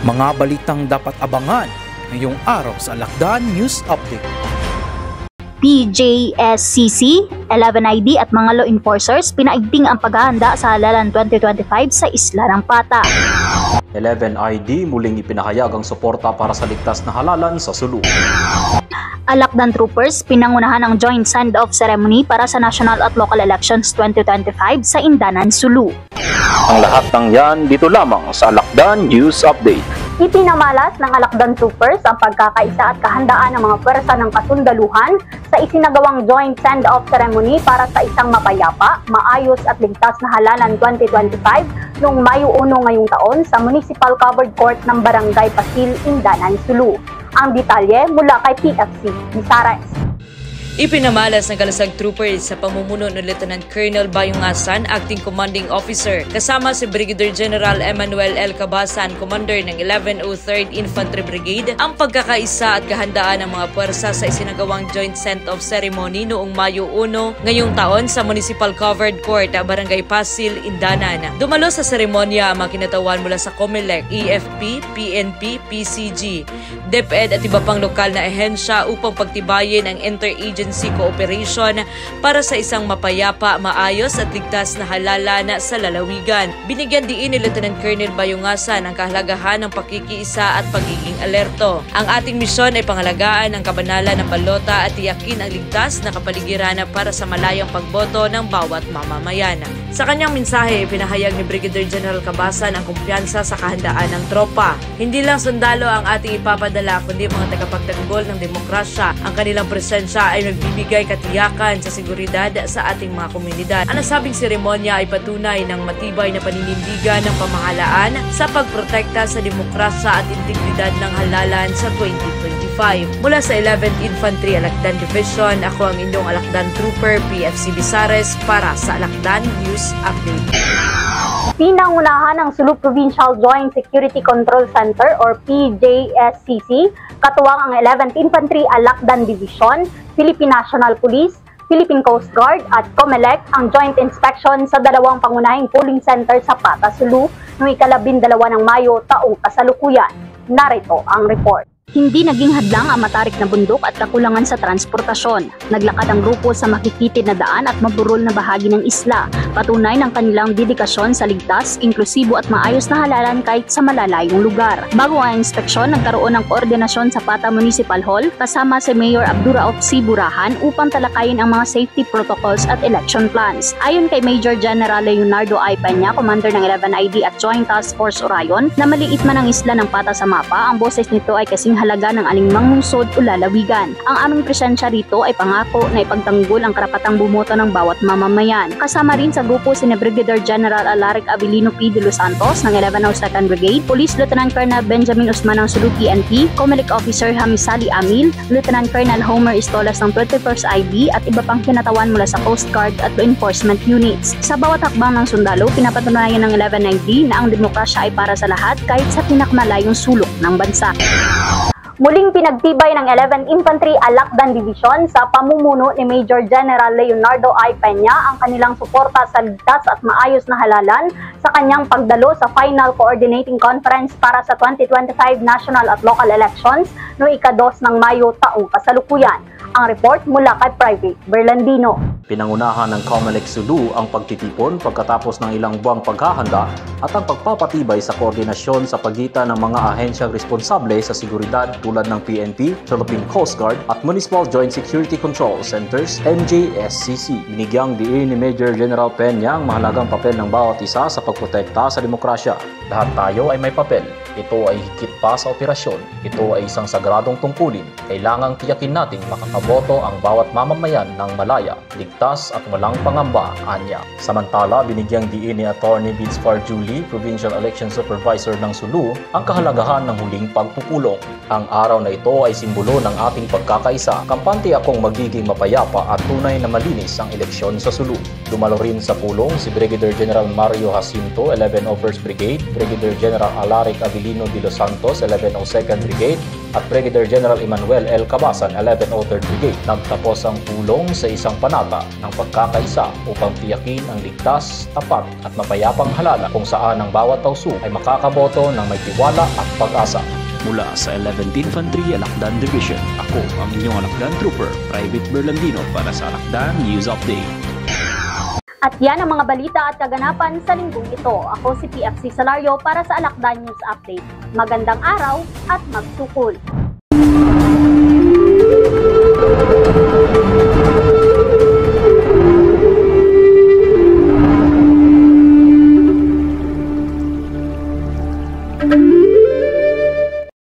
Mga balitang dapat abangan ngayong araw sa Alakdan News Update. PJSCC, 11ID at mga law enforcers pinaigting ang paghahanda sa halalan 2025 sa Isla ng Pata. 11ID muling ipinahayag ang suporta para sa ligtas na halalan sa Sulu. Alakdan troopers pinangunahan ang joint send-off ceremony para sa national at local elections 2025 sa Indanan, Sulu. Ang lahat ng yan dito lamang sa Alakdan News Update. Ipinamalas ng Alakdan troopers ang pagkakaisa at kahandaan ng mga pwersa ng kasundaluhan sa isinagawang joint send-off ceremony para sa isang mapayapa, maayos at ligtas na halalan 2025 noong Mayo 1 ngayong taon sa Municipal Covered Court ng Barangay Pasil, Indanan, Sulu. Ang detalye mula kay PFC Bisares. Ipinamalas ng Kalasag Troopers sa pamumuno ni Lieutenant Colonel Bayungasan, Acting Commanding Officer, kasama si Brigadier General Emmanuel L. Cabasan, Commander ng 1103rd Infantry Brigade, ang pagkakaisa at kahandaan ng mga puwersa sa isinagawang joint send-off ceremony noong Mayo 1 ngayong taon sa Municipal Covered Court, Barangay Pasil, Indanan. Dumalo sa seremonya ang mga kinatawan mula sa COMELEC, EFP, PNP, PCG, DepEd at iba pang lokal na ehensya upang pagtibayin ang interagency cooperation para sa isang mapayapa, maayos at ligtas na halalan sa lalawigan. Binigyan diin ni Lieutenant Colonel Bayungasan ang kahalagahan ng pakikiisa at pagiging alerto. Ang ating misyon ay pangalagaan ang kabanalan ng balota at tiyakin ang ligtas na kapaligiran para sa malayang pagboto ng bawat mamamayan. Sa kanyang mensahe, pinahayag ni Brigadier General Cabasan ang kumpiyansa sa kahandaan ng tropa. Hindi lang sundalo ang ating ipapadala kundi mga tagapagtanggol ng demokrasya. Ang kanilang presensya ay nagbibigay katiyakan sa seguridad sa ating mga komunidad. Ang nasabing seremonya ay patunay ng matibay na paninindigan ng pamahalaan sa pagprotekta sa demokrasya at integridad ng halalan sa 2025. Mula sa 11th Infantry Alakdan Division, ako ang inyong Alakdan Trooper, PFC Bisares, para sa Alakdan News Update. Pinangunahan ng Sulu Provincial Joint Security Control Center or PJSCC, katuwang ang 11th Infantry Alakdan Division, Philippine National Police, Philippine Coast Guard at COMELEC ang joint inspection sa dalawang pangunahing polling center sa Pata, Sulu noong ika-12 ng Mayo taong kasalukuyan. Narito ang report. Hindi naging hadlang ang matarik na bundok at kakulangan sa transportasyon. Naglakad ang grupo sa makikitid na daan at maburol na bahagi ng isla. Patunay ng kanilang dedikasyon sa ligtas, inklusibo at maayos na halalan kahit sa malalayong lugar. Bago ang inspeksyon, nagkaroon ng koordinasyon sa Pata Municipal Hall kasama si Mayor Abduraof C. Burahan upang talakayin ang mga safety protocols at election plans. Ayon kay Major General Leonardo I. Peña, Commander ng 11ID at Joint Task Force Orion, na maliit man ang isla ng Pata sa mapa, ang boses nito ay kasing halaga ng alingmang lungsod o lalawigan. Ang aming presensya rito ay pangako na ipagtanggol ang karapatang bumoto ng bawat mamamayan. Kasama rin sa grupo si Brigadier General Alaric Avelino P. de los Santos ng 1102nd Brigade, Police Lieutenant Colonel Benjamin Usman ng Sulu PNP, COMELEC Officer Hamisali Amil, Lieutenant Colonel Homer Istolas ng 21st IB at iba pang kinatawan mula sa Coast Guard at law enforcement units. Sa bawat hakbang ng sundalo, pinapatunayan ng 11ID na ang demokrasya ay para sa lahat kahit sa pinakmalayong sulok ng bansa. Muling pinagtibay ng 11th Infantry Alakdan Division sa pamumuno ni Major General Leonardo I. Peña ang kanilang suporta sa ligtas at maayos na halalan sa kanyang pagdalo sa Final Coordinating Conference para sa 2025 National at Local Elections noong ika-2 ng Mayo taong kasalukuyan. Ang report mula kay Private Berlandino. Pinangunahan ng COMELEC Sulu ang pagtitipon pagkatapos ng ilang buwang paghahanda at ang pagpapatibay sa koordinasyon sa pagitan ng mga ahensyang responsable sa seguridad tulad ng PNP, Philippine Coast Guard at Municipal Joint Security Control Centers, MJSCC. Binigyang diin ni Major General Peña ang mahalagang papel ng bawat isa sa pagprotekta sa demokrasya. Lahat tayo ay may papel. Ito ay higit pa sa operasyon. Ito ay isang sagradong tungkulin. Kailangang tiyakin nating makakaboto ang bawat mamamayan ng malaya, ligtas at walang pangamba, anya. Samantala, binigyang diin ni Attorney Bidsfar Julie, Provincial Election Supervisor ng Sulu, ang kahalagahan ng huling pagpupulong. Ang araw na ito ay simbolo ng ating pagkakaisa. Kampante akong magiging mapayapa at tunay na malinis ang eleksyon sa Sulu. Dumalo rin sa pulong si Brigadier General Mario Jacinto, 11 Offers Brigade, Brigadier General Alaric Avelino Abilino de los Santos, 1102nd Brigade, at Brigadier General Emmanuel L. Cabasan, 1103rd Brigade. Nagtapos ang pulong sa isang panata ng pagkakaisa upang tiyakin ang ligtas, tapat at mapayapang halala kung saan ang bawat tausu ay makakaboto ng may tiwala at pag-asa. Mula sa 11th Infantry Alakdan Division, ako ang inyong Alakdan Trooper, Private Berlandino para sa Alakdan News Update. At yan ang mga balita at kaganapan sa linggong ito. Ako si PFC Salario para sa Alakdan News Update. Magandang araw at magsukol!